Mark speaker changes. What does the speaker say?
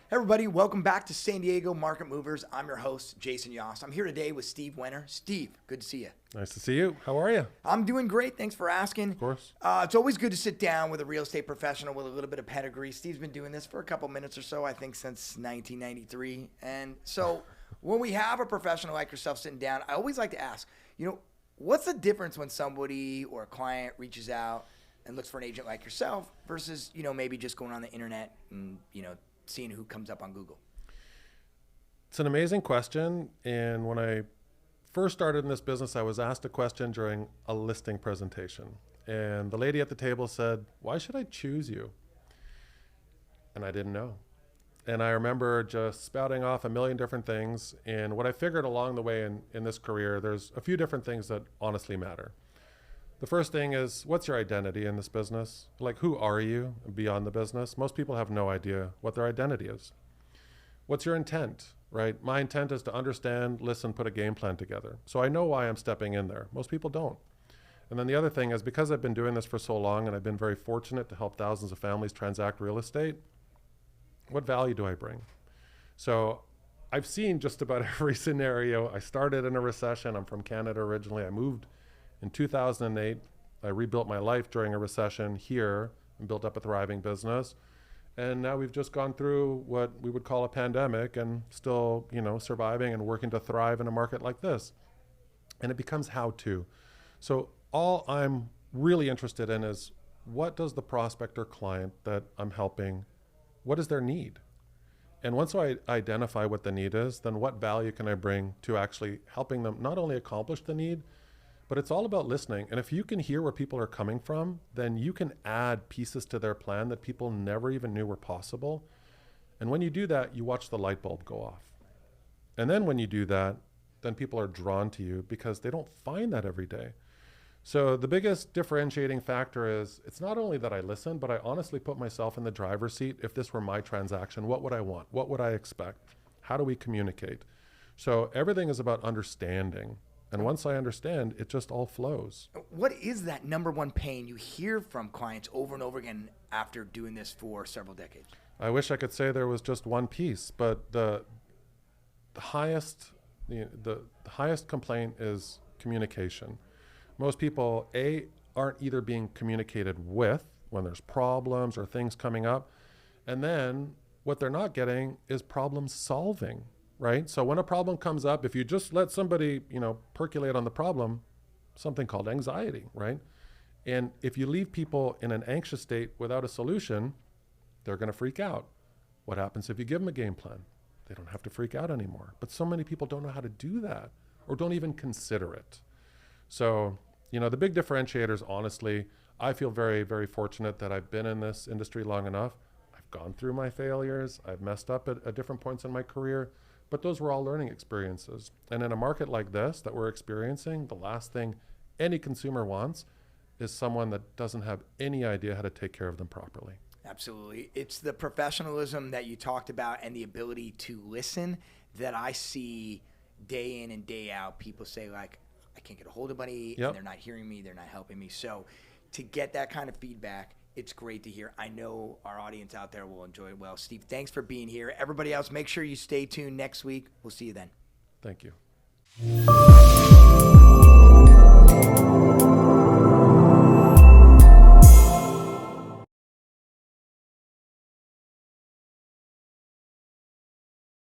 Speaker 1: Hey everybody, welcome back to San Diego Market Movers. I'm your host, Jason Yost. I'm here today with Steve Wener. Steve, good to see you.
Speaker 2: Nice to see you. How are you?
Speaker 1: I'm doing great. Thanks for asking.
Speaker 2: Of course.
Speaker 1: It's always good to sit down with a real estate professional with a little bit of pedigree. Steve's been doing this for a couple minutes or so, I think since 1993. And so when we have a professional like yourself sitting down, I always like to ask, what's the difference when somebody or a client reaches out and looks for an agent like yourself versus, maybe just going on the internet and, seeing who comes up on Google?
Speaker 2: It's an amazing question. And when I first started in this business, I was asked a question during a listing presentation. And the lady at the table said, "Why should I choose you?" And I didn't know. And I remember just spouting off a million different things. And what I figured along the way in this career, there's a few different things that honestly matter. The first thing is, what's your identity in this business? Like, who are you beyond the business? Most people have no idea what their identity is. What's your intent, right? My intent is to understand, listen, put a game plan together. So I know why I'm stepping in there. Most people don't. And then the other thing is, because I've been doing this for so long and I've been very fortunate to help thousands of families transact real estate, what value do I bring? So I've seen just about every scenario. I started in a recession. I'm from Canada originally. I moved in 2008, I rebuilt my life during a recession here and built up a thriving business. And now we've just gone through what we would call a pandemic and still, surviving and working to thrive in a market like this. And it becomes how to. So all I'm really interested in is, what does the prospect or client that I'm helping, what is their need? And once I identify what the need is, then what value can I bring to actually helping them not only accomplish the need, but it's all about listening. And if you can hear where people are coming from, then you can add pieces to their plan that people never even knew were possible. And when you do that, you watch the light bulb go off. And then when you do that, then people are drawn to you because they don't find that every day. So the biggest differentiating factor is, it's not only that I listen, but I honestly put myself in the driver's seat. If this were my transaction, what would I want? What would I expect? How do we communicate? So everything is about understanding. And once I understand, it just all flows.
Speaker 1: What is that number one pain you hear from clients over and over again after doing this for several decades?
Speaker 2: I wish I could say there was just one piece, but the highest complaint is communication. Most people, aren't either being communicated with when there's problems or things coming up. And then what they're not getting is problem solving. Right? So when a problem comes up, if you just let somebody, percolate on the problem, something called anxiety, right? And if you leave people in an anxious state without a solution, they're going to freak out. What happens if you give them a game plan? They don't have to freak out anymore. But so many people don't know how to do that or don't even consider it. So, the big differentiators, honestly, I feel very, very fortunate that I've been in this industry long enough. I've gone through my failures. I've messed up at different points in my career. But those were all learning experiences. And in a market like this that we're experiencing, the last thing any consumer wants is someone that doesn't have any idea how to take care of them properly.
Speaker 1: Absolutely. It's the professionalism that you talked about and the ability to listen that I see day in and day out. People say, like, I can't get a hold of anybody, and they're not hearing me, they're not helping me. So to get that kind of feedback, it's great to hear. I know our audience out there will enjoy it well. Steve, thanks for being here. Everybody else, make sure you stay tuned next week. We'll see you then.
Speaker 2: Thank you.